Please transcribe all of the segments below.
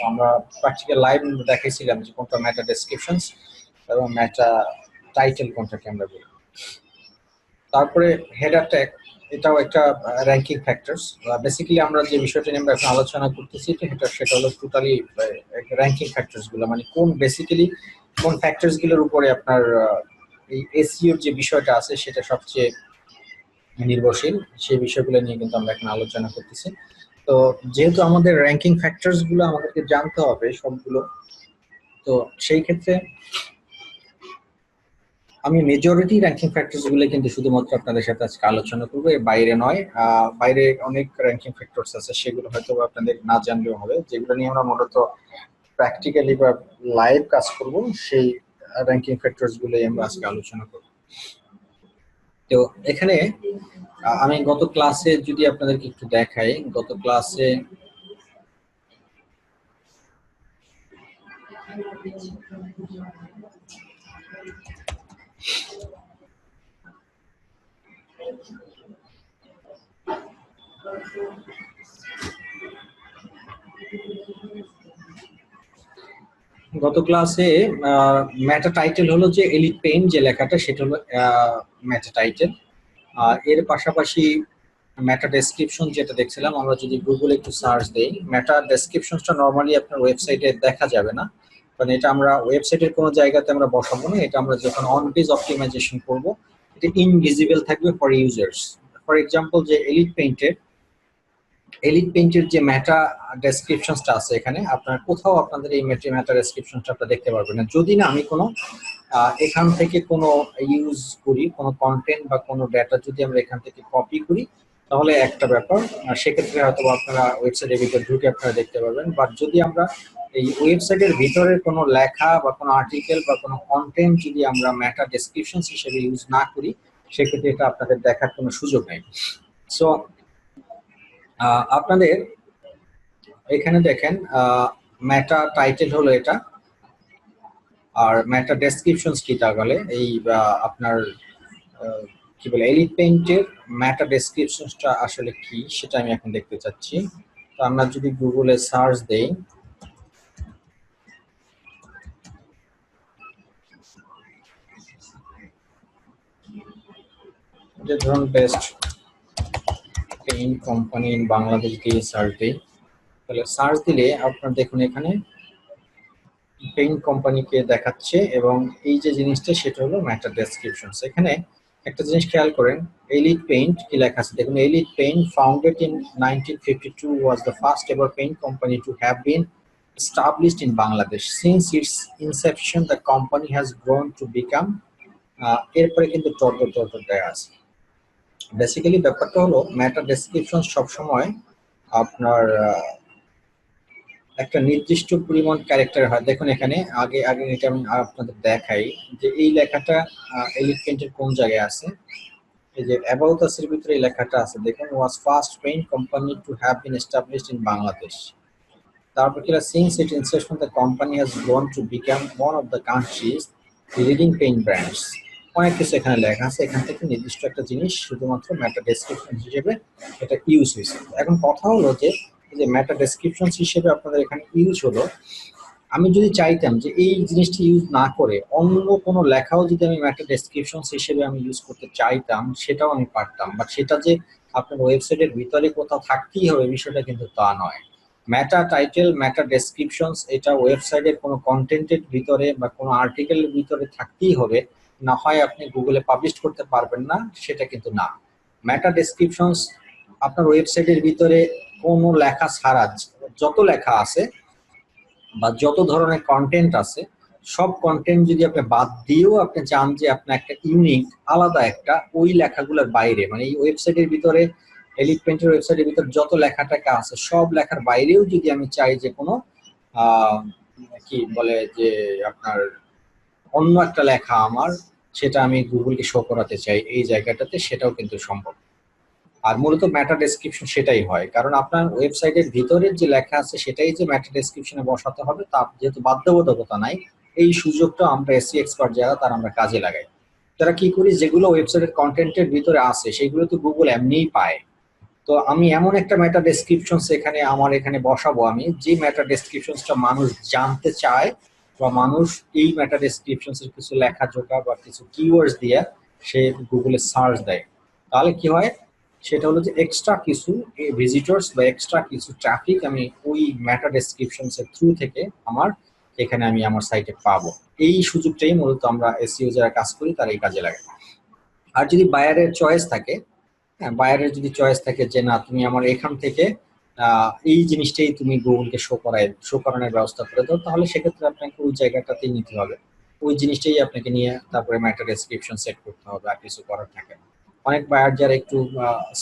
আমরা practical live দেখাইছিলাম যে কোনটা মেটা ডেসক্রিপশনস এবং মেটা টাইটেল কোনটাকে আমরা বলি। তারপরে হেডার ট্যাগ, এটাও একটা র্যাঙ্কিং ফ্যাক্টরস। বেসিক্যালি আমরা যে বিষয়টা নিয়ে আমরা এখন আলোচনা করতেছি সেটা হলো টোটালি র্যাঙ্কিং ফ্যাক্টরস গুলো, মানে কোন বেসিক্যালি কোন ফ্যাক্টরস গুলোর উপরে আপনার এই এসইওর যে বিষয়টা আছে সেটা সবচেয়ে নির্ভরশীল, সেই বিষয়গুলো নিয়ে কিন্তু আমরা এখন আলোচনা করতেছি। তো যেহেতু আমাদের র্যাঙ্কিং ফ্যাক্টরস গুলো আমাদেরকে জানতে হবে সবগুলো, তো সেই ক্ষেত্রে আমি মেজরিটি র্যাঙ্কিং ফ্যাক্টরস গুলো কিন্তু শুধুমাত্র আপনাদের সাথে আজকে আলোচনা করবো, এর বাইরে নয়। বাইরে অনেক র্যাঙ্কিং ফ্যাক্টরস আছে, সেগুলো হয়তো আপনাদের না জানলেও হবে। যেগুলো নিয়ে আমরা মূলত প্র্যাকটিক্যালি বা লাইভ কাজ করব, সেই র্যাঙ্কিং ফ্যাক্টরস গুলোই আমরা আজকে আলোচনা করব। তো এখানে আমি গত ক্লাসে যদি আপনাদেরকে একটু দেখাই, গত ক্লাসে মেটা টাইটেল হলো যে এলিট পেইন্ট যে লেখাটা, সেটা হলো মেটা টাইটেল। এর পাশাপাশি মেটা ডেসক্রিপশন যেটা দেখছিলাম, আমরা যদি গুগলে একটু সার্চ দেই, মেটা ডেসক্রিপশনটা নরমালি আপনার ওয়েবসাইটে দেখা যাবে না, কারণ এটা আমরা ওয়েবসাইটের কোনো জায়গাতে আমরা বসাবো না। এটা আমরা যখন অন পেজ অপটিমাইজেশন করব, এটা ইনভিজিবল থাকবে ফর ইউজার্স। ফর এক্সাম্পল, যে এলিট পেইন্টের যে মেটা ডেসক্রিপশনটা আছে, এখানে আপনার কোথাও আপনাদের এই মেটা ডেসক্রিপশনটা আপনারা দেখতে পারবেন না, যদি না আমি কোনো এখান থেকে কোনো ইউজ করি, কোনো কন্টেন্ট বা কোনো ডেটা যদি আমরা এখান থেকে কপি করি, তাহলে একটা ব্যাপার, সেক্ষেত্রে হয়তো আপনারা ওয়েবসাইটের ভিতরে ঢুকে আপনারা দেখতে পারবেন। বাট যদি আমরা এই ওয়েবসাইটের ভিতরে কোনো লেখা বা কোনো আর্টিকেল বা কোনো কন্টেন্ট যদি আমরা মেটা ডেসক্রিপশন হিসেবে ইউজ না করি, সেক্ষেত্রে এটা আপনাদের দেখার কোনো সুযোগ নেই। সো আপনাদের এখানে দেখেন, মেটা টাইটেল হলো এটা, আর মেটা ডেসক্রিপশন কি তাহলে এই আপনার কি বলে এলিট পেইন্টের মেটা ডেসক্রিপশনটা আসলে কি, সেটা আমি এখন দেখতে চাচ্ছি। তো আমরা যদি গুগলে সার্চ দেই, যে ধরুন best paint company in Bangladesh দিয়ে সার্চ দিই, তাহলে সার্চ দিলে আপনার দেখুন এখানে পেইন্ট কোম্পানিকে দেখাচ্ছে, এবং এই যে জিনিসটা সেটা হলো মেটা ডেসক্রিপশন। এখানে একটা জিনিস খেয়াল করেন, এলিট পেইন্ট কি লেখা আছে দেখুন, elite paint founded in 1952 was the first ever paint company to have been established in Bangladesh. Since its inception the company has grown to become এরপরে কিন্তু ডট ডট ডট ডট দেয়া আছে। Basically ব্যাপারটা হলো মেটা ডেসক্রিপশন সবসময় আপনার একটা নির্দিষ্ট পরিমাণ ক্যারেক্টার হয়। দেখুন এখানে আগে আগে এটা আমি আপনাদের দেখাই যে এই লেখাটা এলিট পেইন্টের কোন জায়গায় আছে। এই যে অ্যাবাউট আস এর ভিতরে এই লেখাটা আছে, দেখুন was first paint company to have been established in Bangladesh. তারপর কি since it Inception the company has grown to become one of the country's leading paint brands. অনেক কিছু এখানে লেখা আছে, এখান থেকে নির্দিষ্ট একটা জিনিস শুধুমাত্র মেটা ডেসক্রিপশন হিসেবে এটা ইউজ হয়েছে। এখন কথা হলো যে মেটা ডেসক্রিপশন হিসেবে আপনাদের এখানে ইউজ হলো, আমি যদি চাইতাম যে এই জিনিসটি ইউজ না করে অন্য কোনো লেখাও যদি আমি মেটা ডেসক্রিপশন হিসেবে আমি ইউজ করতে চাইতাম, সেটাও আমি পারতাম। বাট সেটা যে আপনার ওয়েবসাইটের ভিতরে কোথাও থাকতেই হবে বিষয়টা কিন্তু তা নয়। মেটা টাইটেল, মেটা ডেসক্রিপশন এটা ওয়েবসাইটের কোনো কন্টেন্টের ভিতরে বা কোনো আর্টিকেলের ভিতরে থাকতেই হবে, না হয় আপনি গুগলে পাবলিশ করতে পারবেন না, সেটা কিন্তু না। মেটা ডেসক্রিপশন আপনার ওয়েবসাইটের ভিতরে কোনো লেখা ছাড়া যত লেখা আছে বা যত ধরনের কন্টেন্ট আছে, সব কন্টেন্ট যদি আপনি বাদ দিয়েও আপনি চান যে আপনি একটা ইউনিক আলাদা একটা ওই লেখাগুলোর বাইরে, মানে এই ওয়েবসাইটের ভিতরে এলিট পেইন্টের ওয়েবসাইটের ভিতরে যত লেখাটাকা আছে সব লেখার বাইরেও যদি আমি চাই যে কোনো কি বলে যে আপনার অন্য একটা লেখা আমার, সেটা আমি গুগলকে শো করাতে চাই এই জায়গাটাতে, সেটাও কিন্তু সম্ভব। আর মূলত মেটা ডেসক্রিপশন সেটাই হয়, কারণ আপনার ওয়েবসাইটের ভিতরের যে লেখা আছে সেটাই যে মেটা ডেসক্রিপশনে বসাতে হবে তা যেহেতু বাধ্যবাধকতা নাই, এই সুযোগটা আমরা এসইও এক্সপার্ট যারা তারা আমরা কাজে লাগাই। তারা কি করি, যেগুলো ওয়েবসাইটের কন্টেন্টের ভিতরে আছে সেগুলো তো গুগল এমনিই পায়, তো আমি এমন একটা মেটা ডেসক্রিপশনস এখানে আমার এখানে বসাবো, আমি যে মেটা ডেসক্রিপশনসটা মানুষ জানতে চায় বা মানুষ এই মেটা ডেসক্রিপশনস এর কিছু লেখাজোকা বা কিছু কিওয়ার্ডস দিয়ে সে গুগলে সার্চ দেয়, তাহলে কি হয়, সেটা হলো যে এক্সট্রা কিছু ভিজিটর্স বা এক্সট্রা কিছু ট্রাফিক আমি ওই মেটা ডেসক্রিপশনস এর থ্রু থেকে আমার এখানে আমি আমার সাইটে পাবো। এই সুযোগটাই মূলত আমরা এসইও যারা কাজ করি তারা এই কাজে লাগে। আর যদি বায়ারের চয়েস থাকে, হ্যাঁ, বায়ারের যদি চয়েস থাকে যে না তুমি আমার এখান থেকে এই জিনিসটাই তুমি গুগলকে শো করানোর ব্যবস্থা করে দাও, তাহলে সেক্ষেত্রে আপনাকে ওই জায়গাটাতেই নিতে হবে, ওই জিনিসটাই আপনাকে নিয়ে তারপরে ম্যাটার ডেসক্রিপশন সেট করতে হবে, আর কিছু করার থাকে না। অনেক বায়ার যারা একটু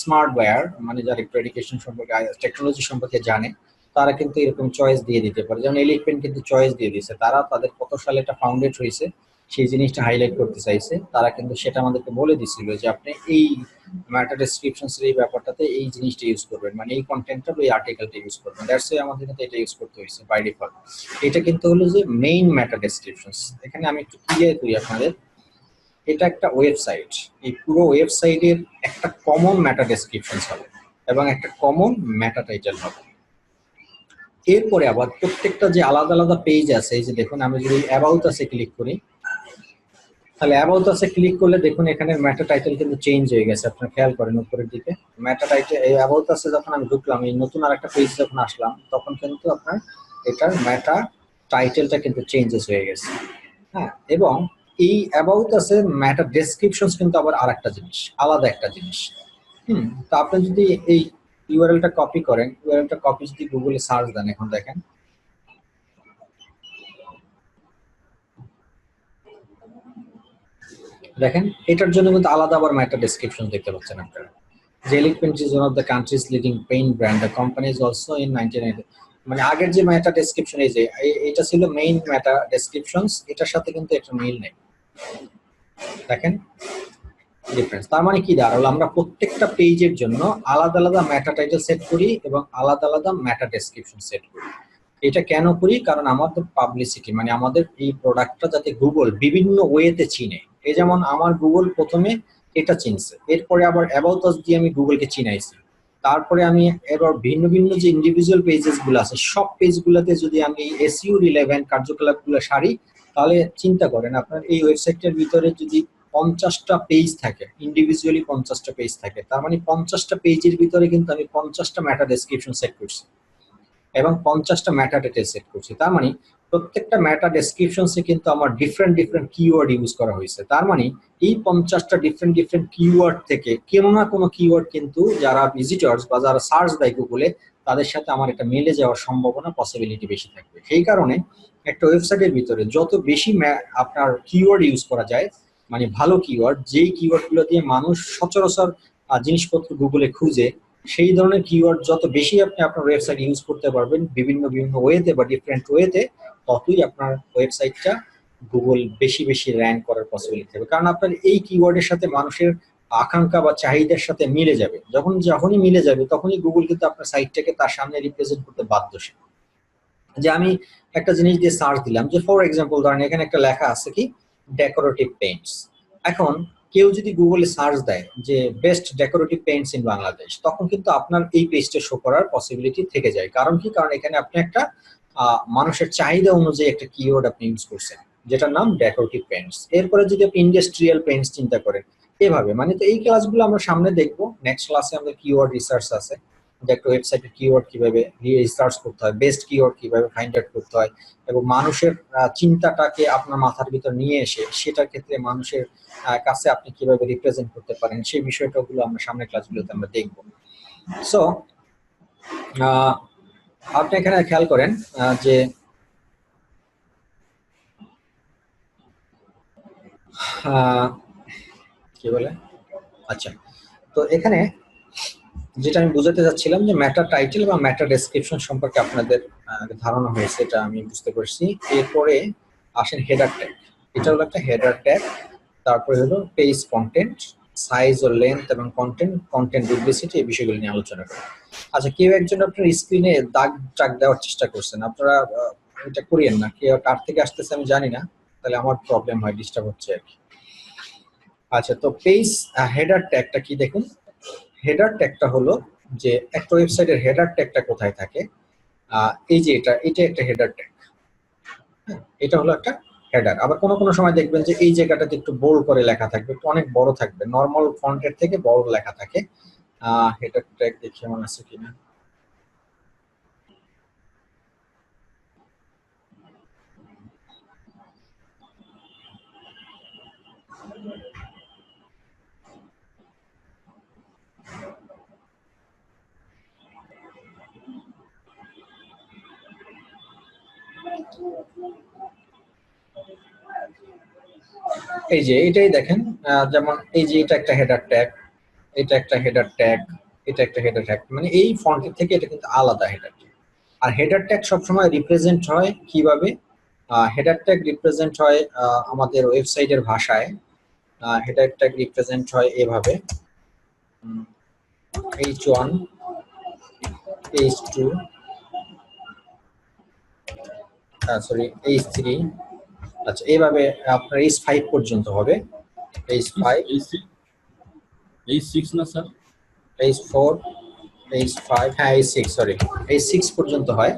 স্মার্ট বায়ার, মানে যারা একটু এডুকেশন সম্পর্কে টেকনোলজি সম্পর্কে জানে, তারা কিন্তু এরকম চয়েস দিয়ে দিতে পারে। যেমন এলিফ্যান্ট কিন্তু চয়েস দিয়ে দিয়েছে, তারা তাদের কত সালে এটা ফাউন্ডেড হয়েছে সেই জিনিসটা হাইলাইট করতে চাইছে, তারা কিন্তু সেটা আমাদেরকে বলে দিছিল যে আপনি এই মেটা ডেসক্রিপশনস এর এই ব্যাপারটাতে এই জিনিসটা ইউজ করবেন, মানে এই কন্টেন্টটা বা এই আর্টিকেলটা ইউজ করবেন। দ্যাটস ওয়াই আমাদের কিন্তু এটা ইউজ করতে হয়েছে বাই ডিফল্ট। এটা কিন্তু হলো যে মেইন মেটা ডেসক্রিপশনস। এখানে আমি একটু ক্লিয়ার করি আপনাদের, এটা একটা ওয়েবসাইট, এই পুরো ওয়েবসাইটের একটা কমন মেটা ডেসক্রিপশনস হবে এবং একটা কমন মেটা টাইটেল হবে। এরপরে আবার প্রত্যেকটা যে আলাদা আলাদা পেজ আছে, এই যে দেখুন আমি যদি অ্যাবাউট আছে ক্লিক করি, তাহলে অ্যাবাউট আছে ক্লিক করলে দেখুন এখানে মেটা টাইটেল কিন্তু চেঞ্জ হয়ে গেছে, আপনারা খেয়াল করেন উপরের দিকে মেটা টাইটেল। এই অ্যাবাউট আছে যখন আমি ঢুকলাম, এই নতুন আরেকটা পেজ যখন আসলাম, তখন কিন্তু আপনার এটার মেটা টাইটেলটা কিন্তু চেঞ্জেস হয়ে গেছে। হ্যাঁ, এবং এই অ্যাবাউট আছে মেটা ডেসক্রিপশনস কিন্তু আবার আরেকটা জিনিস, আলাদা একটা জিনিস। তো আপনি যদি এই ইউআরএলটা কপি করেন, ইউআরএলটা কপি যদি গুগলে সার্চ দেন, এখন দেখেন দেখেন এটার জন্য কিন্তু আলাদা আবার মেটা ডেসক্রিপশন দেখতে পাচ্ছেন আপনারা। জেলিক paint is one of the country's leading paint brand, the company is also in 1990। মানে আগের যে মেটা ডেসক্রিপশন, এই যে এটা ছিল মেইন মেটা ডেসক্রিপশনস, এটার সাথে কিন্তু এটা মিল নেই। দেখেন ডিফারেন্স। তার মানে কি দাঁড়ালো, আমরা প্রত্যেকটা পেজের জন্য আলাদা আলাদা মেটা টাইটেল সেট করি এবং আলাদা আলাদা মেটা ডেসক্রিপশন সেট করি। এটা কেন করি, কারণ আমাদের পাবলিসিটি, মানে আমাদের এই প্রোডাক্টটা যাতে গুগল বিভিন্ন ওয়েতে চিনে। এই যেমন আমার গুগল প্রথমে এটা চিনছে, এরপরে আবার অ্যাবাউট আস দিয়ে আমি গুগলকে চিনাইছি, তারপরে আমি এবার ভিন্ন ভিন্ন যে ইন্ডিভিজুয়াল পেজেস গুলো আছে সব পেজগুলোতে যদি আমি এসইও রিলেভেন্ট কার্যকলাপগুলো সারি, তাহলে চিন্তা করেন আপনার এই ওয়েবসাইটের ভিতরে যদি 50টা পেজ থাকে, ইন্ডিভিজুয়ালি 50টা পেজ থাকে, তার মানে 50টা পেজের ভিতরে কিন্তু আমি 50টা মেটা ডেসক্রিপশন সেট করছি এবং 50টা মেটা ডেটা সেট করছি। তার মানে প্রত্যেকটা মেটা ডেসক্রিপশনসে কিন্তু আমার ডিফারেন্ট ডিফারেন্ট কিওয়ার্ড ইউজ করা হয়েছে। তার মানে এই 50টা ডিফারেন্ট ডিফারেন্ট কিওয়ার্ড থেকে কোনো না কোনো কিওয়ার্ড কিন্তু যারা ভিজিটর্স বা যারা সার্চ দেয় গুগলে, তাদের সাথে আমার এটা মিলে যাওয়ার সম্ভাবনা, পসিবিলিটি বেশি থাকবে। সেই কারণে একটা ওয়েবসাইটের ভিতরে যত বেশি আপনার কিওয়ার্ড ইউজ করা যায়, মানে ভালো কিওয়ার্ড, যেই কিওয়ার্ডগুলো দিয়ে মানুষ সচরাচর জিনিসপত্র গুগলে খুঁজে, সেই ধরনের কিওয়ার্ড যত বেশি আপনি আপনার ওয়েবসাইট ইউজ করতে পারবেন বিভিন্ন বিভিন্ন ওয়েতে বা ডিফারেন্ট ওয়েতে, ততই আপনার ওয়েবসাইটটা গুগল বেশি বেশি র্যাঙ্ক করার পসিবিলিটি থাকবে। কারণ আপনার এই কিওয়ার্ডের সাথে মানুষের আকাঙ্ক্ষা বা চাহিদার সাথে মিলে যাবে, যখনই মিলে যাবে তখনই গুগল কিন্তু আপনার সাইটটাকে তার সামনে রিপ্রেজেন্ট করতে বাধ্য। যে আমি একটা জিনিস দিয়ে সার্চ দিলাম, যে ফর এক্সাম্পল ধরেন এখানে একটা লেখা আছে কি ডেকোরেটিভ পেইন্টস। এখন কেউ যদি গুগলে সার্চ দেয় যে best decorative Paints in Bangladesh, তখন কিন্তু আপনার এই পেজটা শো করার পসিবিলিটি থেকে যায়। কারণ কি, কারণ এখানে আপনি একটা মানুষের চাহিদা অনুযায়ী একটা কিওয়ার্ড আপনি ইউজ করছেন, যেটার নাম ডেকোরেটিভ পেইন্টস। এরপরে যদি আপনি ইন্ডাস্ট্রিয়াল পেইন্টস চিন্তা করেন, এভাবে মানে। তো এই ক্লাসগুলো আমরা সামনে দেখবো, নেক্সট ক্লাসে আমাদের কিওয়ার্ড রিসার্চ আছে, যে একটা ওয়েবসাইটের কিওয়ার্ড কিভাবে রিসার্চ করতে হয়, বেস্ট কিওয়ার্ড কিভাবে ফাইন্ড আউট করতে হয়, এবং মানুষের চিন্তাটাকে আপনার মাথার ভিতর নিয়ে এসে সেটার ক্ষেত্রে মানুষের কাছে আপনি কিভাবে রিপ্রেজেন্ট করতে পারেন, সেই বিষয়টাগুলো আমরা সামনের ক্লাসগুলোতে আমরা দেখবো। সো আপনি এখানে খেয়াল করেন যে কি বলে, আচ্ছা, তো এখানে যেটা আমি বোঝাতে যাচ্ছিলাম যে ম্যাটার টাইটেল বা ম্যাটার ডেসক্রিপশন সম্পর্কে আপনাদের ধারণা হয়েছে, এটা আমি বুঝতে পারছি। এরপরে আসেন হেডার ট্যাগ। এটা হলো একটা হেডার ট্যাগ। তারপরে হলো পেজ কন্টেন্ট, সাইজ ও লেন্থ এবং কন্টেন্ট ডিউপ্লিসিটি, এই বিষয়গুলো নিয়ে আলোচনা করি। আচ্ছা, কেউ একজন আপনার স্ক্রিনে দাগ টাগ দেওয়ার চেষ্টা করছেন, আপনারা এটা করিয়েন না। কেউ কার থেকে আসতেছে আমি জানি না, তাহলে আমার প্রবলেম হয়, ডিস্টার্ব হচ্ছে আর কি। আচ্ছা, তো পেজ হেডার ট্যাগটা কি দেখুন। হেডার ট্যাগটা হলো যে একটা ওয়েবসাইটের হেডার ট্যাগটা কোথায় থাকে। এই যে এটা একটা হেডার ট্যাগ। হ্যাঁ, এটা হলো একটা হেডার। আবার কোনো কোনো সময় দেখবেন যে এই জায়গাটাতে একটু বোল্ড করে লেখা থাকবে, একটু অনেক বড় থাকবে, নর্মাল ফন্টের থেকে বড় লেখা থাকে। হেডার ট্যাগ দেখি এমন আছে কিনা। এই যে এটাই দেখেন, যেমন এই যে এটা একটা হেডার ট্যাগ, এটা একটা হেডার ট্যাগ, এটা একটা হেডার ট্যাগ, মানে এই ফন্টের থেকে এটা কিন্তু আলাদা হেডার ট্যাগ। আর হেডার ট্যাগ সবসময় রিপ্রেজেন্ট হয় কিভাবে? হেডার ট্যাগ রিপ্রেজেন্ট হয় আমাদের ওয়েবসাইটের ভাষায়। হেডার ট্যাগ রিপ্রেজেন্ট হয় এভাবে, h1, h2, সরি h3, আচ্ছা এইভাবে আপনার h5 পর্যন্ত হবে। h5, H6 না স্যার? h4, h5, হ্যাঁ h6, সরি h6 পর্যন্ত হয়।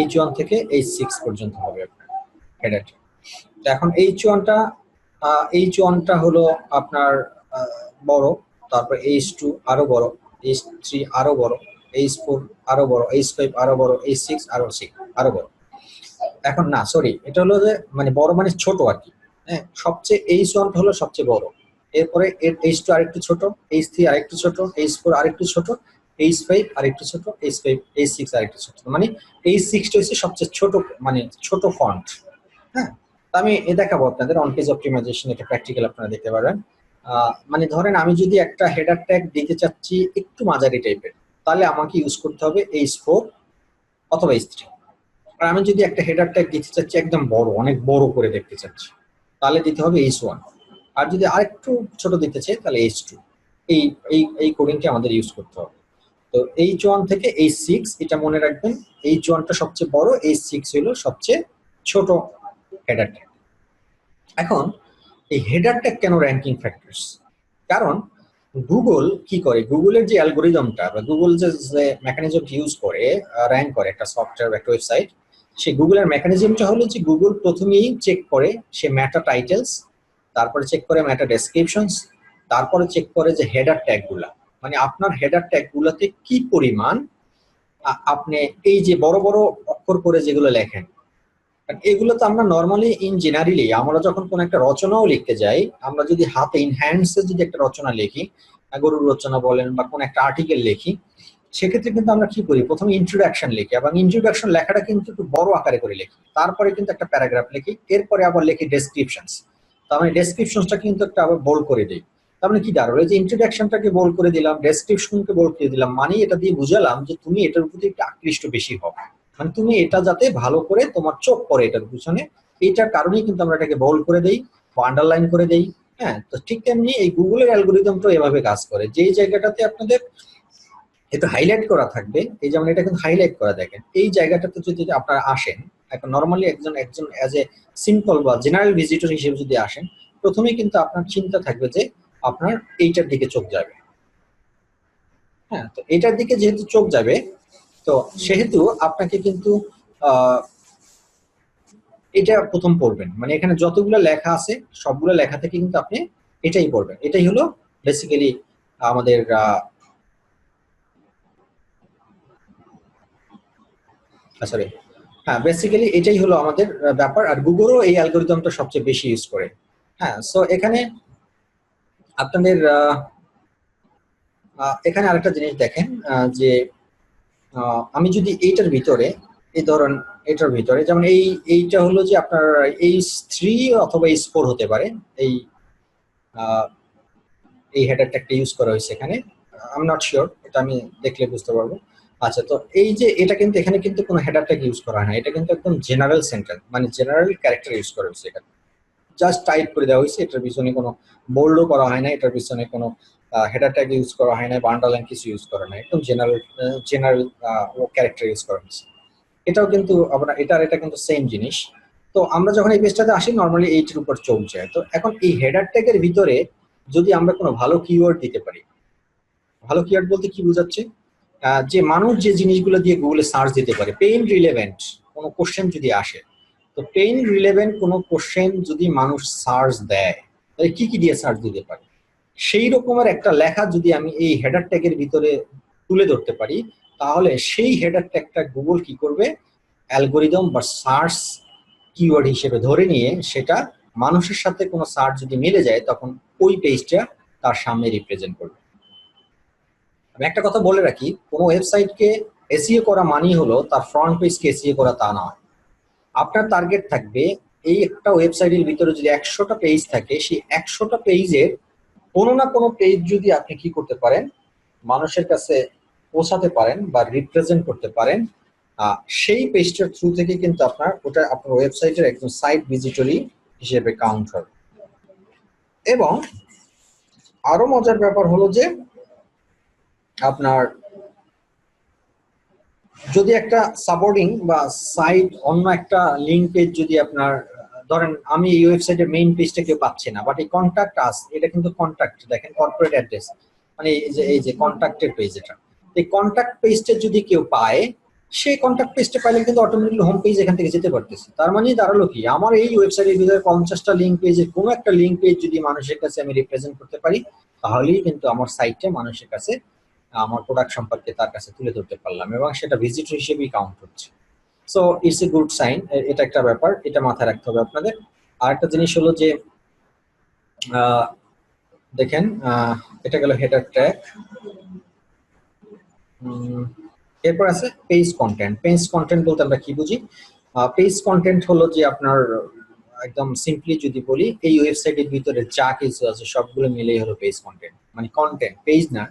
h1 থেকে h6 পর্যন্ত হবে আপনার হেডার। এখন h1টা হলো আপনার বড়, তারপর h2 আরো বড়, h3 আরো বড়, h4 আরো বড়, h5 আরো বড়, h6 আরো বড়। এখন না সরি, এটা হলো যে মানে বড় মানে ছোট আর কি। হ্যাঁ, সবচেয়ে h1 হলো সবচেয়ে বড়, এরপরে h2 আরেকটু ছোট, h3 আরেকটু ছোট, h4 আরেকটু ছোট, h5 আরেকটু ছোট, h6 আরেকটু ছোট, মানে h6টা হচ্ছে সবচেয়ে ছোট, মানে ছোট ফন্ট। হ্যাঁ, তো আমি দেখাবো আপনাদের অন পেজ অপটিমাইজেশন, এটা প্র্যাকটিক্যাল আপনারা দেখতে পারবেন। মানে ধরেন আমি যদি একটা হেডার ট্যাগ দিতে চাচ্ছি একটু মাঝারি টাইপের, তাহলে আমাকে ইউজ করতে হবে h4 অথবা h3। আর আমি যদি একটা হেডার ট্যাগ দিতে চাচ্ছি একদম বড়, অনেক বড় করে দেখতে চাচ্ছি, তাহলে দিতে হবে h1। আর যদি আরেকটু ছোট দিতে চাই তাহলে h2। এই এই কোডিংটা আমাদের ইউজ করতে হবে। তো h1 থেকে h6 এটা মনে রাখবেন, h1টা সবচেয়ে বড়, h6 হলো সবচেয়ে ছোট হেডার ট্যাগ। এখন এই হেডার ট্যাগ কেন র্যাঙ্কিং ফ্যাক্টরস? কারণ গুগল কি করে, গুগলের যে অ্যালগোরিদমটা বা গুগল যে মেকানিজম ইউজ করে র্যাঙ্ক করে একটা সফটওয়্যার একটা ওয়েবসাইট, সেই গুগলের মেকানিজমটা হলো যে গুগল প্রথমেই চেক করে সে মেটা টাইটেলস, তারপরে চেক করে মেটা ডেসক্রিপশনস, তারপরে চেক করে যে হেডার ট্যাগ গুলা, মানে আপনার হেডার ট্যাগ গুলাতে কি পরিমাণ আপনি এই যে বড় বড় অক্ষর করে যেগুলো লেখেন, এগুলো তো আমরা নর্মালি ইন জেনারেলি আমরা যখন কোন একটা রচনাও লিখতে যাই, আমরা যদি হাতে ইন হ্যান্ডসে যদি একটা রচনা লিখি, গরুর রচনা বলেন বা কোন একটা আর্টিকেল লিখি, সেক্ষেত্রে কিন্তু আমরা কি করি, প্রথমে ইন্ট্রোডাকশন লিখি, এবং ইন্ট্রোডাকশন লেখাটা কিন্তু একটু বড় আকারে করে লিখি, তারপরে কিন্তু একটা প্যারাগ্রাফ লিখি, এরপরে আবার লিখি ডেসক্রিপশনস। তার মানে ডেসক্রিপশনসটা কিন্তু একটা আবার বোল্ড করে দিই। তার মানে কি দাঁড়ালো, যে ইন্ট্রোডাকশনটাকে বোল্ড করে দিলাম, ডেসক্রিপশনকে বোল্ড করে দিলাম, মানে এটা দিয়ে বুঝালাম যে তুমি এটার প্রতি একটু আকৃষ্ট বেশি হবে, মানে তুমি এটা যাতে ভালো করে তোমার চোখ পড়ে এটার পিছনে, এইটার কারণেই কিন্তু আমরা এটাকে বোল্ড করে দেই বা আন্ডারলাইন করে দেই। হ্যাঁ, তো ঠিক তেমনি এই গুগলের অ্যালগোরিদমটা এভাবে কাজ করে, যেই জায়গাটাতে আপনাদের একটু হাইলাইট করা থাকবে, এই যেমন এটা কিন্তু হাইলাইট করা, দেখেন এই জায়গাটাতে যদি আপনারা আসেন, এখন নর্মালি একজন একজন অ্যাজ এ সিম্পল বা জেনারেল ভিজিটর হিসেবে যদি আসেন, প্রথমেই কিন্তু আপনার চিন্তা থাকবে যে আপনার এইটার দিকে চোখ যাবে। হ্যাঁ, তো এটার দিকে যেহেতু চোখ যাবে, তো সেহেতু আপনাকে কিন্তু আহ এটা প্রথম পড়বেন, মানে এখানে যতগুলো লেখা আছে সবগুলো লেখা থেকে কিন্তু আপনি এটাই পড়বেন। এটাই হলো বেসিক্যালি আমাদের সরি, হ্যাঁ বেসিক্যালি এটাই হলো আমাদের ব্যাপার। আর গুগলও এই অ্যালগোরিদমটা সবচেয়ে বেশি ইউজ করে। হ্যাঁ, সো এখানে আপনাদের এখানে আরেকটা জিনিস দেখেন, যে আমি যদি এইটার ভিতরে এই ধরেন, এটার ভিতরে যেমন এইটা হলো যে আপনার h3 অথবা h4 হতে পারে, এই এই হেডার ট্যাগটা ইউজ করা হয়েছে এখানে, আই এম নট শিওর, এটা আমি দেখলে বুঝতে পারবো। আচ্ছা, তো এই যে এটা কিন্তু এখানে কিন্তু কোনো হেডার ট্যাগ ইউজ করা হয় না, এটা কিন্তু একদম জেনারেল সেন্টেন্স, মানে জেনারেল ক্যারেক্টার ইউজ করা হয়েছে এখানে, জাস্ট টাইপ করে দেওয়া হয়েছে, এটার পিছনে কোনো বোল্ডও করা হয় না, এটার পিছনে কোনো হেডার ট্যাগ ইউজ করা হয় না বা আন্ডারলাইন কিছু ইউজ করা হয় না, একদম জেনারেল জেনারেল ক্যারেক্টার ইউজ করা হয়েছে। এটাও কিন্তু আমরা এটা কিন্তু সেম জিনিস। তো আমরা যখন এই পেজটাতে আসি নর্মালি এইটার উপর চোখ যায়। তো এখন এই হেডার ট্যাগের ভিতরে যদি আমরা কোনো ভালো কিওয়ার্ড দিতে পারি, ভালো কিওয়ার্ড বলতে কি বোঝাচ্ছে? যে মানুষ যে জিনিসগুলো দিয়ে গুগলে সার্চ দিতে পারে, পেইন রিলেভেন্ট কোনো কোশ্চেন যদি আসে, তো পেইন রিলেভেন্ট কোনো কোশ্চেন যদি মানুষ সার্চ দেয়, তাহলে কি কি দিয়ে সার্চ দিতে পারে, সেই রকমের একটা লেখা যদি আমি এই হেডার ট্যাগের ভিতরে তুলে ধরতে পারি, তাহলে সেই হেডার ট্যাগটা গুগল কি করবে, অ্যালগোরিদম বা সার্চ কিওয়ার্ড হিসেবে ধরে নিয়ে সেটা মানুষের সাথে কোনো সার্চ যদি মিলে যায়, তখন ওই পেজটা তার সামনে রিপ্রেজেন্ট করবে। আমি একটা কথা বলে রাখি, কোনো ওয়েবসাইটকে এসইও করা মানেই হলো তার ফ্রন্ট পেজকে এসইও করা তা নয়। আপনার টার্গেট থাকবে, এই একটা ওয়েবসাইটের ভিতরে যদি 100টা পেজ থাকে, সেই 100টা পেজের কোনো না কোনো পেজ যদি আপনি কি করতে পারেন, মানুষের কাছে পৌঁছাতে পারেন বা রিপ্রেজেন্ট করতে পারেন, সেই পেজটার থ্রু থেকে কিন্তু ওটা আপনার ওয়েবসাইটের একজন সাইট ভিজিটরি হিসেবে কাউন্ট হবে। এবং আরো মজার ব্যাপার হলো যে আপনার যদি একটা সাপোর্টিং বা সাইট অন্য একটা লিঙ্ক পেজ যদি আপনার, ধরেন আমি এই ওয়েবসাইটের মেইন পেজটা কেউ পাচ্ছি না, বাট এই কন্ট্যাক্ট আস, এটা কিন্তু কন্ট্যাক্ট, দেখেন কর্পোরেট অ্যাড্রেস, মানে এই যে কন্ট্যাক্টের পেজ, এটা এই কন্ট্যাক্ট পেজটা যদি কেউ পায়, সেই কন্ট্যাক্ট পেজটা পাইলে কিন্তু অটোমেটিকলি হোম পেজ এখান থেকে যেতে পারতেছে। তার মানে দাঁড়ালো কি, আমার এই ওয়েবসাইটের ভিতরে 50টা লিঙ্ক পেজের কোনো একটা লিঙ্ক পেজ যদি মানুষের কাছে আমি রিপ্রেজেন্ট করতে পারি, তাহলেই কিন্তু আমার সাইটটা মানুষের কাছে আমার প্রোডাক্ট সম্পর্কে তার কাছে তুলে ধরতে পারলাম, এবং সেটা ভিজিটর হিসেবেই কাউন্ট হচ্ছে। So it's a good sign, এটা একটা ব্যাপার, এটা মাথায় রাখতে হবে আপনাদের। আর একটা জিনিস হলো যে দেখেন, এটা গেল হেডার ট্যাগ। এরপর আছে পেজ কন্টেন্ট। পেজ কন্টেন্ট বলতে আমরা কি বুঝি? পেজ কন্টেন্ট হলো যে আপনার, একদম সিম্পলি যদি বলি, এই ওয়েবসাইটের ভিতরে যা কিছু আছে সবগুলো মিলেই হলো পেজ কন্টেন্ট, মানে কন্টেন্ট, পেজ না।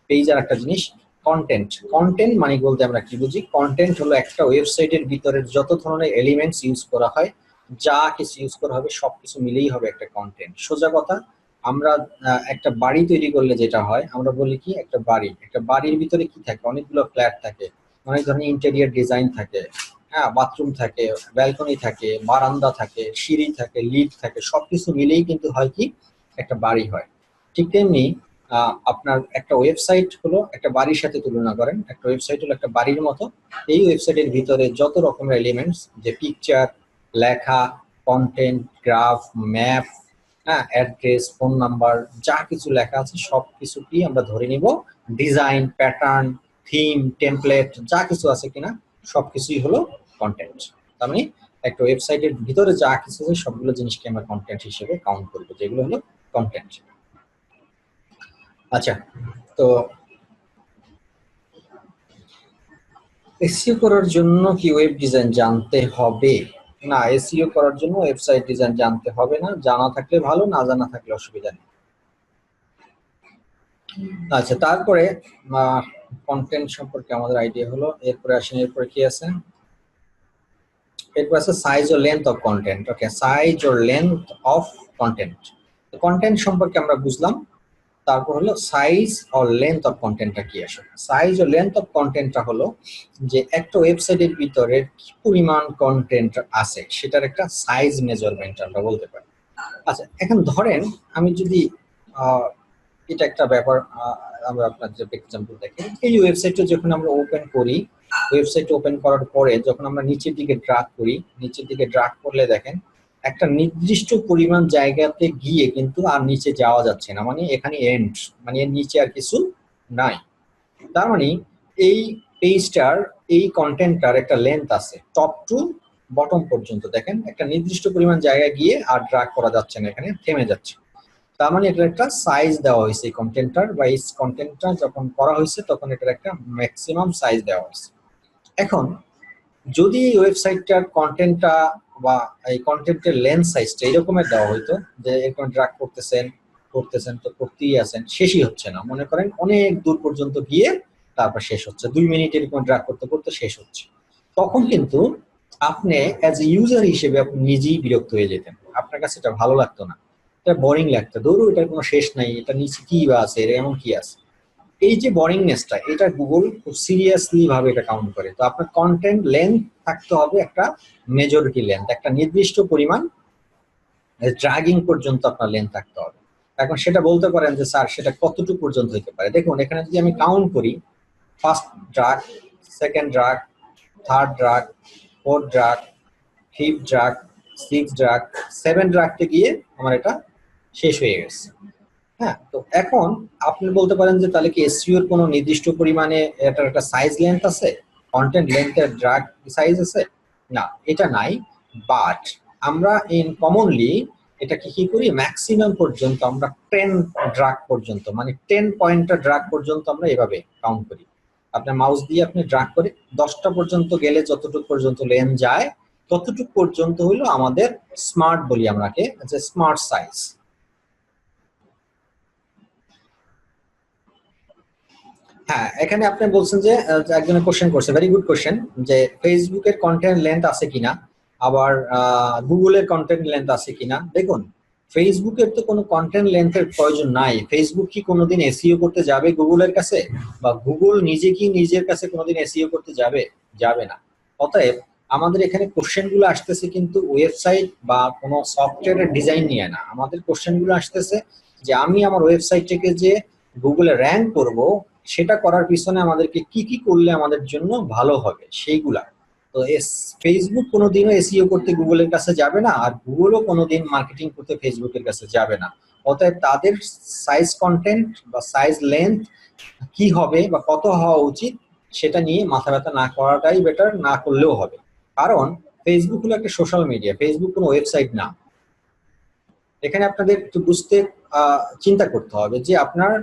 পেজ আর একটা জিনিস, কন্টেন্ট। কন্টেন্ট মানে বলতে আমরা কি বুঝি? কন্টেন্ট হলো একটা ওয়েবসাইটের ভিতরে যত ধরনের এলিমেন্টস ইউজ করা হয়, যা কিছু ইউজ করা হবে সবকিছু মিলেই হবে একটা কন্টেন্ট। সোজা কথা, আমরা একটা বাড়ি তৈরি করলে যেটা হয়, আমরা বলি কি, একটা বাড়ির ভিতরে কি থাকে, অনেকগুলো ফ্ল্যাট থাকে, অনেক ধরনের ইন্টেরিয়ার ডিজাইন থাকে, হ্যাঁ, বাথরুম থাকে, ব্যালকনি থাকে, বারান্দা থাকে, সিঁড়ি থাকে, লিফট থাকে, সবকিছু মিলেই কিন্তু হয় কি, একটা বাড়ি হয়। ঠিক তেমনি আপনার একটা ওয়েবসাইট হলো একটা বাড়ির সাথে তুলনা করেন, একটা ওয়েবসাইট হলো একটা বাড়ির মতো। এই ওয়েবসাইটের ভিতরে যত রকমের এলিমেন্টস, যে পিকচার, লেখা, কন্টেন্ট, গ্রাফ, ম্যাপ, হ্যাঁ, অ্যাড্রেস, ফোন নাম্বার, যা কিছু লেখা আছে সবকিছুটি আমরা ধরে নিব ডিজাইন, প্যাটার্ন, থিম, টেমপ্লেট, যা কিছু আছে কিনা সবকিছুই হলো কন্টেন্ট। তার মানে একটা ওয়েবসাইটের ভিতরে যা কিছু আছে সবগুলো জিনিসকে আমরা কন্টেন্ট হিসেবে কাউন্ট করবো, যেগুলো হলো কন্টেন্ট। আচ্ছা, তো এসইও করার জন্য কি ওয়েব ডিজাইন জানতে হবে? না, এসইও করার জন্য ওয়েবসাইট ডিজাইন জানতে হবে না, জানা থাকলে ভালো, না জানা থাকলে অসুবিধা নেই। আচ্ছা, তারপরে কন্টেন্ট সম্পর্কে আমাদের আইডিয়া হলো। এরপরে আসেন, এরপরে কি আছে? এরপর আছে সাইজ ও length of content. Okay, size ও লেন্থ অফ কন্টেন্ট। কন্টেন্ট সম্পর্কে আমরা বুঝলাম। তারপর হলো সাইজ ও লেন্থ অফ কন্টেন্টটা কি আসলে? সাইজ ও লেন্থ অফ কন্টেন্টটা হলো যে একটা ওয়েবসাইটের ভিতরে কি পরিমাণ কন্টেন্ট আছে সেটার একটা সাইজ মেজারমেন্ট আমরা বলতে পারি। আচ্ছা, এখন ধরেন আমি যদি এটা একটা ব্যাপার, আমরা আপনার যে এক্সাম্পল দেখি, এই ওয়েবসাইটটা যখন আমরা ওপেন করি, ওয়েবসাইট ওপেন করার পরে যখন আমরা নিচের দিকে ড্রাগ করি, নিচের দিকে ড্রাগ করলে দেখেন একটা নির্দিষ্ট পরিমাণ জায়গাতে গিয়ে কিন্তু আর নিচে যাওয়া যাচ্ছে না, মানে এখানে এন্ড, মানে এর নিচে আর কিছু নাই। তার মানে এই পেজটার, এই কন্টেন্টটার একটা লেন্থ আছে, টপ টু বটম পর্যন্ত দেখেন একটা নির্দিষ্ট পরিমাণ জায়গায় গিয়ে আর ড্রাগ করা যাচ্ছে না, এখানে থেমে যাচ্ছে। তার মানে এটার একটা সাইজ দেওয়া হয়েছে এই কন্টেন্টটার, বা এই কন্টেন্টটা যখন করা হয়েছে তখন এটার একটা ম্যাক্সিমাম সাইজ দেওয়া হয়েছে। এখন যদি এই ওয়েবসাইটটার কন্টেন্টটা বা এই কন্টেন্টের লেন্থ সাইজটা এরকমের দেওয়া হইতো যে এরকম ড্রাগ করতেছেন করতেছেন তো করতেই আছেন, শেষই হচ্ছে না, মনে করেন অনেক দূর পর্যন্ত গিয়ে তারপর শেষ হচ্ছে, 2 মিনিট এরকম ড্রাগ করতে করতে শেষ হচ্ছে, তখন কিন্তু আপনি অ্যাজ এ ইউজার হিসেবে আপনি নিজেই বিরক্ত হয়ে যেতেন, আপনার কাছে এটা ভালো লাগতো না, এটা বোরিং লাগতো, ধরো এটার কোনো শেষ নাই, এটা নিচে কি বা আছে, এর এমন কি আছে। এই যে বোরিংনেসটা, এটা গুগল খুব সিরিয়াসলি ভাবে এটা কাউন্ট করে। তো আপনার কন্টেন্ট লেন্থ থাকতে হবে একটা মেজরিটি লেন্থ, একটা নির্দিষ্ট পরিমাণ ড্রাগিং পর্যন্ত আপনার লেন্থ থাকতে হবে। এখন সেটা বলতে পারেন যে স্যার সেটা কতটুকু পর্যন্ত হতে পারে। দেখুন এখানে যদি আমি কাউন্ট করি, first drug, second drug, third drug, fourth drug, fifth drug, six drug, seven ড্রাগতে গিয়ে আমার এটা শেষ হয়ে গেছে। হ্যাঁ, তো এখন আপনি বলতে পারেন যে তাহলে কি এসইওর কোনো নির্দিষ্ট পরিমাণে এটার একটা সাইজ লেন্থ আছে, কন্টেন্ট লেন্থের ড্রাগ সাইজ আছে? না, এটা নাই। বাট আমরা ইন কমনলি এটাকে কি করি, ম্যাক্সিমাম পর্যন্ত আমরা 10 ড্রাগ পর্যন্ত, মানে 10 পয়েন্টার ড্রাগ পর্যন্ত আমরা এভাবে কাউন্ট করি। আপনার মাউস দিয়ে আপনি ড্রাগ করে 10টা পর্যন্ত গেলে যতটুকু পর্যন্ত লেন্থ যায় ততটুকু পর্যন্ত হইলো আমাদের স্মার্ট, বলি আমরাকে যে স্মার্ট সাইজ। হ্যাঁ, এখানে আপনি বলছেন যে একজনের কোশ্চেন করছে, ভেরি গুড কোশ্চেন, যে ফেসবুকের কন্টেন্ট লেন্থ আছে কিনা, আবার গুগলের কন্টেন্ট লেন্থ আছে কিনা। দেখুন ফেসবুকের তো কোনো কন্টেন্ট লেন্থের প্রয়োজন নাই। ফেসবুক কি কোনোদিন এসইও করতে যাবে গুগলের কাছে, বা গুগল নিজে কি নিজের কাছে কোনোদিন এসইও করতে যাবে? যাবে না। অতএব আমাদের এখানে কোশ্চেন গুলো আসতেছে কিন্তু ওয়েবসাইট বা কোনো সফটওয়্যারের ডিজাইন নিয়ে না। আমাদের কোশ্চেন গুলো আসতেছে যে আমি আমার ওয়েবসাইটটাকে যে গুগলে র্যাঙ্ক করব, সেটা করার পিছনে আমাদেরকে কি কি করলে আমাদের জন্য ভালো হবে সেইগুলা। তো ফেসবুক কোনোদিনও এসইও করতে গুগলের কাছে যাবে না, আর গুগলও কোনোদিন মার্কেটিং করতে ফেসবুকের কাছে যাবে না। অতএব তাদের সাইজ কন্টেন্ট বা সাইজ লেন্থ কি হবে বা কত হওয়া উচিত সেটা নিয়ে মাথা ব্যথা না করাটাই বেটার, না করলেও হবে। কারণ ফেসবুক হলো একটা সোশ্যাল মিডিয়া, ফেসবুক কোনো ওয়েবসাইট না। এখানে আপনাদের একটু বুঝতে চিন্তা করতে হবে যে আপনার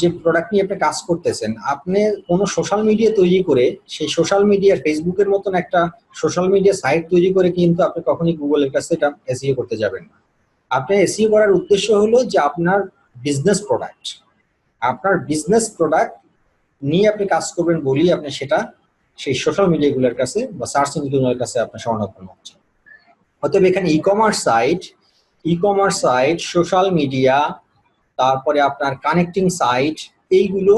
যে প্রোডাক্ট নিয়ে আপনি কাজ করতেছেন, আপনি কোনো সোশ্যাল মিডিয়া তৈরি করে সেই সোশ্যাল মিডিয়া ফেসবুকের মতন একটা সোশ্যাল মিডিয়া সাইট তৈরি করে কিন্তু আপনি কখনই গুগলের কাছে এটা এসইও করতে যাবেন না। আপনি এসইও করার উদ্দেশ্য হলো যে আপনার বিজনেস প্রোডাক্ট, আপনার বিজনেস প্রোডাক্ট নিয়ে আপনি কাজ করবেন বলেই আপনি সেটা সেই সোশ্যাল মিডিয়াগুলোর কাছে বা সার্চ ইঞ্জিনগুলোর কাছে আপনার স্বর্ণাপন্ন হচ্ছে। অতএব এখানে e commerce site, social media, তারপরে আপনার কানেক্টিং সাইট, এইগুলো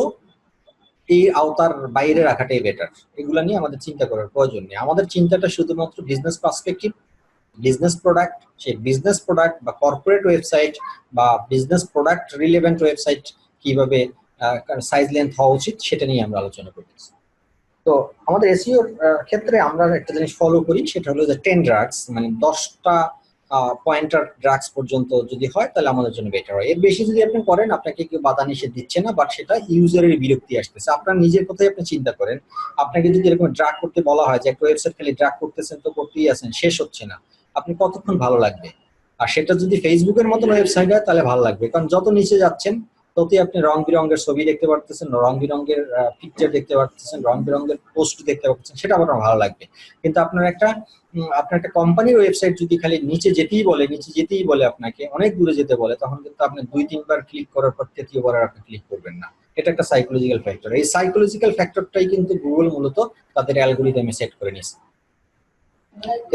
এই আওতার বাইরে রাখাটাই বেটার। এগুলো নিয়ে আমাদের চিন্তা করার প্রয়োজন নেই। আমাদের চিন্তাটা শুধুমাত্র বিজনেস পার্সপেক্টিভ, বিজনেস প্রোডাক্ট, সেই বিজনেস প্রোডাক্ট বা কর্পোরেট ওয়েবসাইট বা বিজনেস প্রোডাক্ট রিলেভেন্ট ওয়েবসাইট কিভাবে সাইজ লেন্থ হওয়া উচিত সেটা নিয়ে আমরা আলোচনা করতেছি। তো আমাদের এসইওর ক্ষেত্রে আমরা একটা জিনিস ফলো করি, সেটা হলো যে 10 ড্রাগস, মানে 10টা পয়েন্টার ড্রাগস পর্যন্ত যদি হয় তাহলে আমাদের জন্য বেটার হয়। এর বেশি যদি আপনি করেন আপনাকে কেউ বাধা নিষেধ দিচ্ছে না, বাট সেটা ইউজারের বিরক্তি আসতেছে। আপনার নিজের কথাই আপনি চিন্তা করেন, আপনাকে যদি এরকম ড্রাগ করতে বলা হয় যে একটা ওয়েবসাইট খালি ড্রাগ করতেছেন তো করতেই আছেন, শেষ হচ্ছে না, আপনি কতক্ষণ ভালো লাগবে? আর সেটা যদি ফেসবুকের মতন ওয়েবসাইট হয় তাহলে ভালো লাগবে, কারণ যত নিচে যাচ্ছেন ততই আপনি রং বেরঙের ছবি দেখতে পারতেছেন, রং বেরঙের পিকচার দেখতে পারতেছেন, রং বেরঙের পোস্ট দেখতে পাচ্ছেন, সেটা আপনার ভালো লাগবে। কিন্তু আপনার একটা কোম্পানির ওয়েবসাইট যদি খালি নিচে যেতেই বলে আপনাকে অনেক দূরে যেতে বলে, তখন কিন্তু আপনি 2-3 বার ক্লিক করার পর তৃতীয়বার আর আপনি ক্লিক করবেন না। এটা একটা সাইকোলজিক্যাল ফ্যাক্টর। এই সাইকোলজিক্যাল ফ্যাক্টরটাই কিন্তু গুগল মূলত তাদের অ্যালগরিদমে সেট করে নিয়েছে।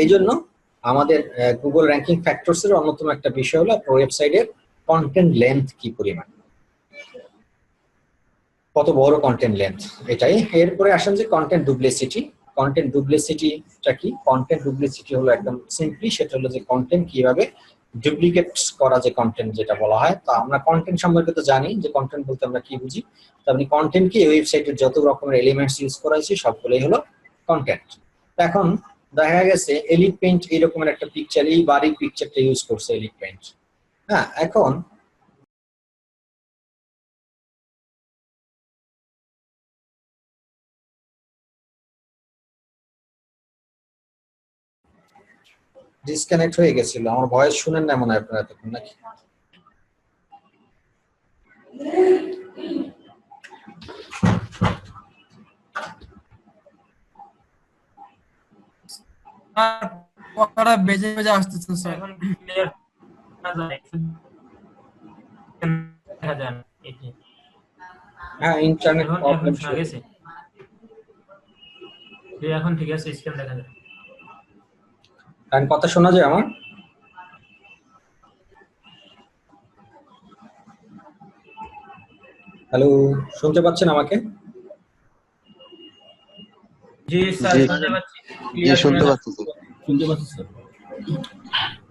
এই জন্য আমাদের গুগল র্যাঙ্কিং ফ্যাক্টরস এর অন্যতম একটা বিষয় হলো আপনার ওয়েবসাইটের কন্টেন্ট লেন্থ কি পরিমাণ, কত বড় কন্টেন্ট লেন্থ, এটাই। এরপরে আসেন যে কন্টেন্ট ডুপ্লিসিটি। কন্টেন্ট ডুপ্লিসিটিটা কি? কন্টেন্ট ডুপ্লিসিটি হলো একদম সিম্পলি সেটা হলো যে কন্টেন্ট কিভাবে ডুপ্লিকেট করা, যে কন্টেন্ট যেটা বলা হয়। তো আমরা কন্টেন্ট সম্পর্কে তো জানি যে কন্টেন্ট বলতে আমরা কি বুঝি। তো আপনি কন্টেন্ট কি, ওয়েবসাইটের যত রকমের এলিমেন্টস ইউজ করা হয়েছে সবগুলোই হলো কন্টেন্ট। এখন দেখা গেছে এলিট পেইন্ট এরকমের একটা পিকচার, এই বাড়ির পিকচারটা ইউজ করছে এলিট পেইন্ট। হ্যাঁ, এখন ডিসকানেক্ট হয়ে গেছিল, আমার ভয়েস শুনেন না মনে হয় আপনারা এতক্ষণ, নাকি? কথাটা বেজে বেজে আসতেছে স্যার। এখন ক্লিয়ার দেখা যায় না। হ্যাঁ, ইন্টারনেট এখন প্রবলেম শোনা গেছে? এখন ঠিক আছে, স্ক্রিন দেখা যায়। কারণ কথা শোনা যায় আমার? হ্যালো, শুনতে পাচ্ছেন আমাকে? জি স্যার, শুনতে পাচ্ছি। জি শুনতে পাচ্ছি। শুনতে পাচ্ছি স্যার।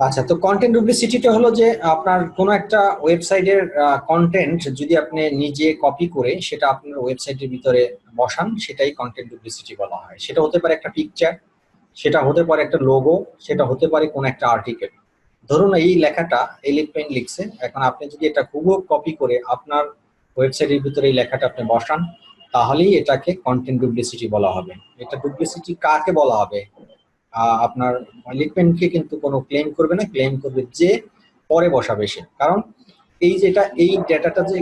আচ্ছা, তো কন্টেন্ট ডুপ্লিসিটিটা হলো যে আপনার কোনো একটা ওয়েবসাইটের কন্টেন্ট যদি আপনি নিজে কপি করে সেটা আপনার ওয়েবসাইটের ভিতরে বসান, সেটাই কন্টেন্ট ডুপ্লিসিটি বলা হয়। সেটা হতে পারে একটা পিকচার, সেটা হতে পারে একটা লোগো, সেটা হতে পারে কোনো একটা আর্টিকেল। ধরুন এই লেখাটা এলিফ পেইন্ট লিখছে, এখন আপনি যদি এটা হুবহু কপি করে আপনার ওয়েবসাইটের ভিতরে এই লেখাটা আপনি বসান, তাহলেই এটাকে কন্টেন্ট ডুপ্লিসিটি বলা হবে। এটা ডুপ্লিসিটি কাকে বলা হবে? আপনার লিখবেনকে কিন্তু কোনো ক্লেম করবে না, ক্লেম করবে যে পরে বসাবে সে। কারণ এই ডেটাটা যে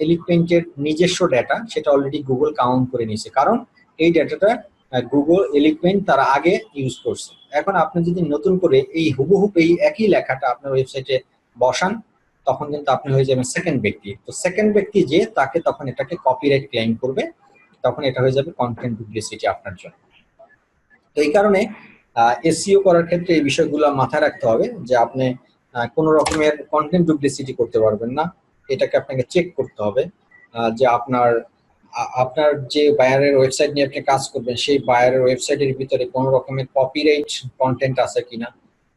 এলিফেন্টের নিজস্ব ডেটা, সেটা অলরেডি গুগল কাউন্ট করে নিয়েছে, কারণ এই ডেটাটা গুগল এলিফেন্ট তার আগে ইউজ করছে। এখন আপনি যদি নতুন করে এই হুবহুব এই একই লেখাটা আপনার ওয়েবসাইটে বসান, তখন কিন্তু আপনি হয়ে যাবেন সেকেন্ড ব্যক্তি। তো সেকেন্ড ব্যক্তি যে তাকে তখন এটাকে কপিরাইট ক্লেম করবে, তখন এটা হয়ে যাবে কন্টেন্ট ডুপ্লিসিটি আপনার জন্য। তো এই কারণে এসইও করার ক্ষেত্রে এই বিষয়গুলো মাথায় রাখতে হবে যে আপনি কোনো রকমের কন্টেন্ট ডুপ্লিসিটি করতে পারবেন না। এটাকে আপনাকে চেক করতে হবে যে আপনার যে বায়ারের ওয়েবসাইট নিয়ে আপনি কাজ করবেন, সেই বায়ারের ওয়েবসাইটের ভিতরে কোনো রকমের কপিরাইট কন্টেন্ট আছে কিনা,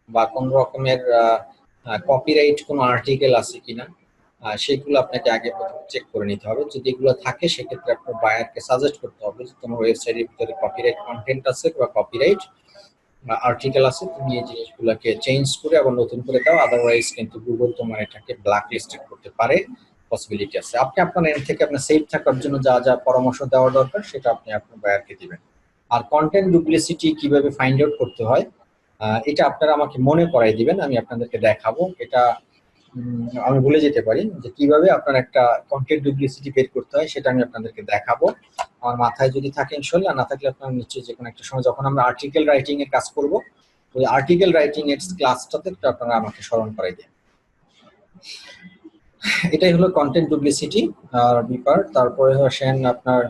বা কোনো রকমের কপিরাইট কোনো আর্টিকেল আছে কিনা, সেগুলো আপনাকে আগে প্রথমে চেক করে নিতে হবে। যদি এগুলো থাকে সেক্ষেত্রে আপনার বায়ারকে সাজেস্ট করতে হবে যে তোমার ওয়েবসাইটের ভিতরে কপিরাইট কন্টেন্ট আছে বা কপিরাইট আর্টিকেল আছে, তুমি এই জিনিসগুলোকে চেঞ্জ করে আবার নতুন করে দাও, আদারওয়াইজ কিন্তু গুগল তোমার এটাকে ব্ল্যাক লিস্টেড করতে পারে, পসিবিলিটি আছে। আপনি আপনার এন্ড থেকে আপনার সেফ থাকার জন্য যা যা পরামর্শ দেওয়া দরকার সেটা আপনি আপনার বায়ারকে দিবেন। আর কন্টেন্ট ডুপ্লিসিটি কিভাবে ফাইন্ড আউট করতে হয় এটা আপনারা আমাকে মনে করাই দিবেন, আমি আপনাদেরকে দেখাবো। এটা আমি ভুলে যেতে পারি যে কিভাবে আপনার একটা কন্টেন্ট ডুপ্লিসিটি বের করতে হয়, সেটা আমি আপনাদেরকে দেখাবো। আমার মাথায় যদি থাকে ইনশাআল্লাহ, না থাকলে আপনারা নিশ্চয়ই যে কোনো একটা সময় যখন আমরা আর্টিকেল রাইটিং এর কাজ করব, ওই আর্টিকেল রাইটিং এর ক্লাসটাতে আপনারা আমাকে স্মরণ করাই দিন। এটাই হলো কন্টেন্ট ডুপ্লিসিটি আর ব্যাপার। তারপরে আসেন আপনার,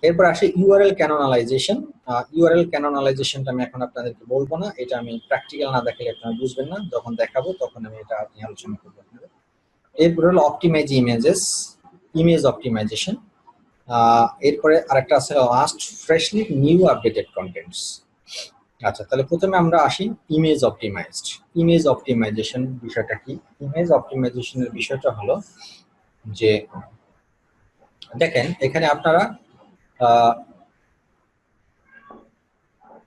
এরপর আসে ইউআরএল ক্যানোনালাইজেশন। ইউআরএল ক্যানোনালাইজেশনটা আমি এখন আপনাদেরকে বলবো না, এটা আমি প্র্যাকটিক্যাল না দেখালে আপনারা বুঝবেন না, যখন দেখাবো তখন আমি এটা নিয়ে আলোচনা করবো আপনাদের। এরপরে হলো অপটিমাইজ ইমেজ অপটিমাইজেশন। এরপরে আরেকটা আছে last freshly new updated contents. আচ্ছা, তাহলে প্রথমে আমরা আসি ইমেজ অপটিমাইজেশন বিষয়টা কি? ইমেজ অপটিমাইজেশনের বিষয়টা হলো যে দেখেন এখানে আপনারা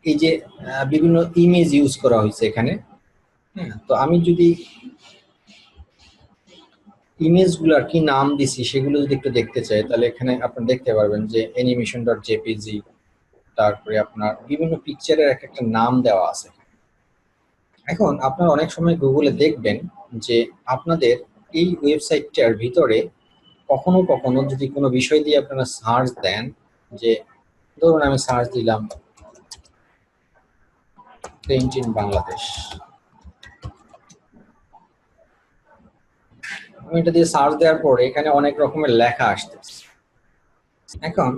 এই যে বিভিন্ন ইমেজ ইউজ করা হয়েছে এখানে, হ্যাঁ। তো আমি যদি ইমেজগুলোর কি নাম দিছি সেগুলো যদি একটু দেখতে চাই, তাহলে এখানে আপনারা দেখতে পারবেন যে animation.jpg, তারপরে আপনার বিভিন্ন পিকচারের একটা নাম দেওয়া আছে। এখন আপনারা অনেক সময় গুগলে দেখবেন যে আপনাদের এই ওয়েবসাইটটার ভিতরে কখনো কখনো যদি কোনো বিষয় দিয়ে আপনারা সার্চ দেন, যে ধরুন আমি সার্চ দিলাম পেইন্ট ইন বাংলাদেশ, আমি এটা দিয়ে সার্চ দেওয়ার পরে এখানে অনেক রকমের লেখা আসতেছে। এখন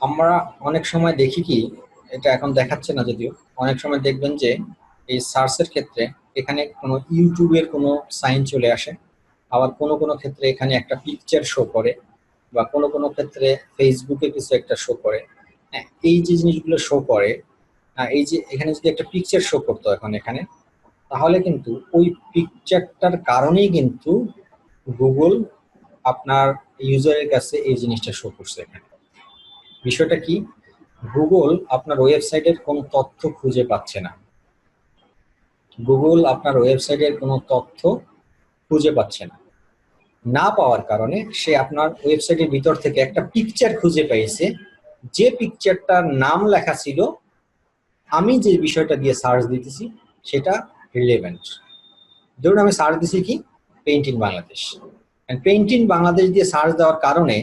আমরা অনেক সময় দেখি কি, এটা এখন দেখাচ্ছে না যদিও, অনেক সময় দেখবেন যে এই সার্চের ক্ষেত্রে এখানে কোনো ইউটিউবের কোনো সাইন চলে আসে, আবার কোনো কোনো ক্ষেত্রে এখানে একটা পিকচার শো করে, বা কোনো কোনো ক্ষেত্রে ফেসবুকে কিছু একটা শো করে। হ্যাঁ, এই যে জিনিসগুলো শো করে, এই যে এখানে যদি একটা পিকচার শো করতো এখন এখানে, তাহলে কিন্তু ওই পিকচারটার কারণেই কিন্তু গুগল আপনার ইউজারের কাছে এই জিনিসটা শো করছে। এখানে বিষয়টা কি, গুগল আপনার ওয়েবসাইটের কোনো তথ্য খুঁজে পাচ্ছে না, গুগল আপনার ওয়েবসাইটের কোনো তথ্য খুঁজে পাচ্ছে না, না পাওয়ার কারণে সে আপনার ওয়েবসাইটের ভিতর থেকে একটা পিকচার খুঁজে পেয়েছে, যে পিকচারটার নাম লেখা ছিল আমি যে বিষয়টা দিয়ে সার্চ দিতেছি সেটা রিলেভেন্ট। ধরুন আমি সার্চ দিছি কি paint in Bangladesh, paint in Bangladesh দিয়ে সার্চ দেওয়ার কারণে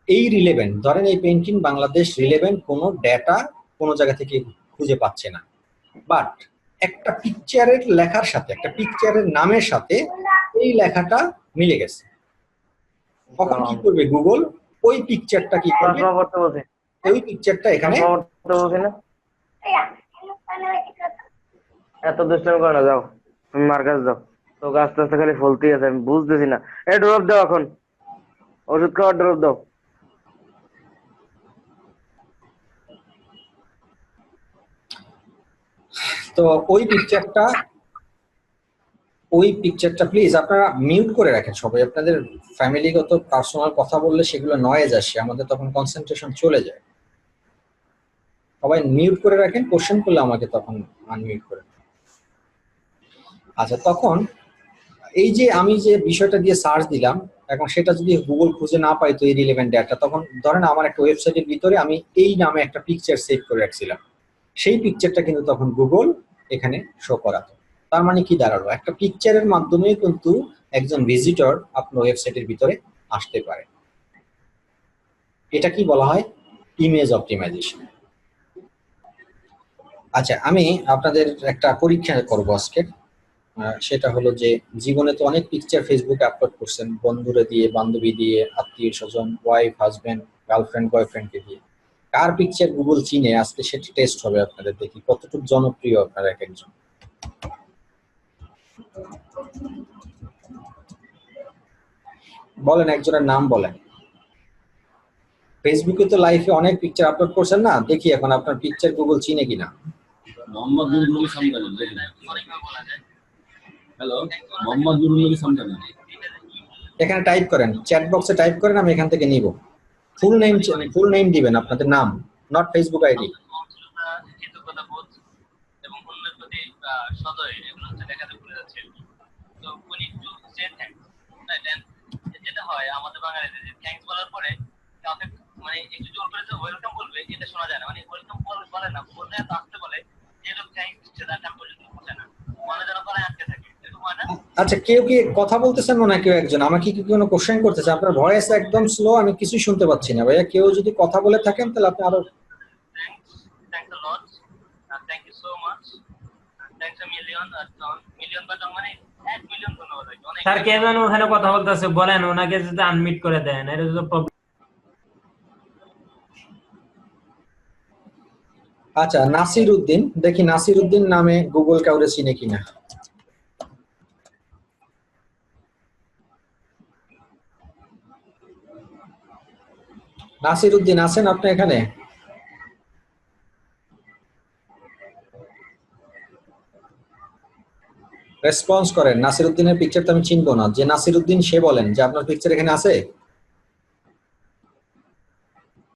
এই রিলেভেন্ট, ধরেন এই পেইন্ট ইন বাংলাদেশ রিলেভেন্ট কোনো ডেটা কোনো জায়গা থেকে খুঁজে পাচ্ছে না, বাট একটা পিকচারের লেখার সাথে, একটা পিকচারের নামের সাথে এই লেখাটা মিলে গেছে। তখন কি করবে গুগল, ওই পিকচারটা কি করবে, ওই পিকচারটা এখানে এত দুষ্টামি করে না, যাও তুমি মার কাছে যাও, তোকে আস্তে আস্তে খালি ফলতেই আছে, আমি বুঝতেছি না। এই ড্রপ দাও, এখন ওষুধ খাওয়ার ড্রপ দাও। তো ওই পিকচারটা প্লিজ আপনারা মিউট করে রাখেন সবাই। আপনাদের ফ্যামিলিগত পার্সোনাল কথা বললে সেগুলো নয়েজ আসে, আমাদের তখন কনসেন্ট্রেশন চলে যায়। সবাই মিউট করে রাখেন, কোশ্চেন করলে আমাকে তখন আনমিউট করে। আচ্ছা, তখন এই যে আমি যে বিষয়টা দিয়ে সার্চ দিলাম, এখন সেটা যদি গুগল খুঁজে না পাই তো এই রিলেভেন্ট ডেটা, তখন ধরেন আমার একটা ওয়েবসাইটের ভিতরে আমি এই নামে একটা পিকচার সেভ করে রাখছিলাম, সেই পিকচারটা কিন্তু তখন গুগল এখানে শো করাতো। তার মানে কি দাঁড়ালো, একটা পিকচারের মাধ্যমে কিন্তু একজন ভিজিটর আপনার ওয়েবসাইটের ভিতরে আসতে পারে। এটা কি বলা হয়? Image optimisation. আচ্ছা, আমি আপনাদের একটা পরীক্ষা করবো আজকে। সেটা হলো যে জীবনে তো অনেক পিকচার ফেসবুকে আপলোড করছেন, বন্ধুরা দিয়ে, বান্ধবী দিয়ে, আত্মীয় স্বজন, ওয়াইফ, হাজবেন্ড, গার্লফ্রেন্ড, বয়ফ্রেন্ডকে দিয়ে। কার পিকচার গুগল চিনে আজকে সেটা টেস্ট হবে আপনাদের, দেখি কতটুকু জনপ্রিয় আপনারা এক একজন। বলেন, একজনের নাম বলেন। ফেসবুকে তো লাইফে অনেক পিকচার আপলোড করছেন না, দেখি এখন আপনার পিকচার গুগল চিনে কিনা। মোহাম্মদ নুরুল নবী সামদানি দেখেন। হ্যালো, মোহাম্মদ নুরুল নবী সামদানি। এখানে টাইপ করেন, চ্যাট বক্সে টাইপ করেন, আমি এখান থেকে নিব। ফুল নেম দিবেন, আপনাদের নাম, নট ফেসবুক আইডি। এবং অন্যের প্রতি সদয়, এগুলো হচ্ছে দেখাতে ভুলে যাচ্ছে। তো উনি একটু সে থ্যাঙ্কস, যেটা হয় আমাদের বাঙালিদের, যে থ্যাঙ্কস বলার পরে কাউকে মানে একটু জোর করে যে ওয়েলকাম বলবে এটা শোনা যায় না, মানে ওয়েলকাম বলে না, বলতে এত আসতে বলে যে লোক থ্যাঙ্কস দিচ্ছে তার টাইম পর্যন্ত পৌঁছে না, মনে যেন করে আটকে থাকে, এরকম হয় না? আচ্ছা, কেউ কি কথা বলতেছেন না? কেউ একজন আমাকে কি কোনো কোশ্চেন করতেছে? আপনার ভয়েস একদম স্লো, আমি কিছুই শুনতে পাচ্ছি না ভাইয়া। কেউ যদি কথা বলে থাকেন তাহলে আপনি আরো। Thanks a lot, thank you so much, thanks a million, million but মানে 1 মিলিয়ন ধন্যবাদ। অনেক স্যার কে যেন ওখানে কথা বলতেছে, বলেন ওনাকে যদি আনমিট করে দেন, এটা তো প্রবলেম। আচ্ছা, নাসির উদ্দিন, দেখি নাসির উদ্দিন নামে গুগল কাউরে চিনে কিনা। নাসির উদ্দিন আছেন আপনি এখানে? রেসপন্স করেন। নাসির উদ্দিনের পিকচার তো আমি চিনবো না, যে নাসির উদ্দিন সে বলেন যে আপনার পিকচার এখানে আছে।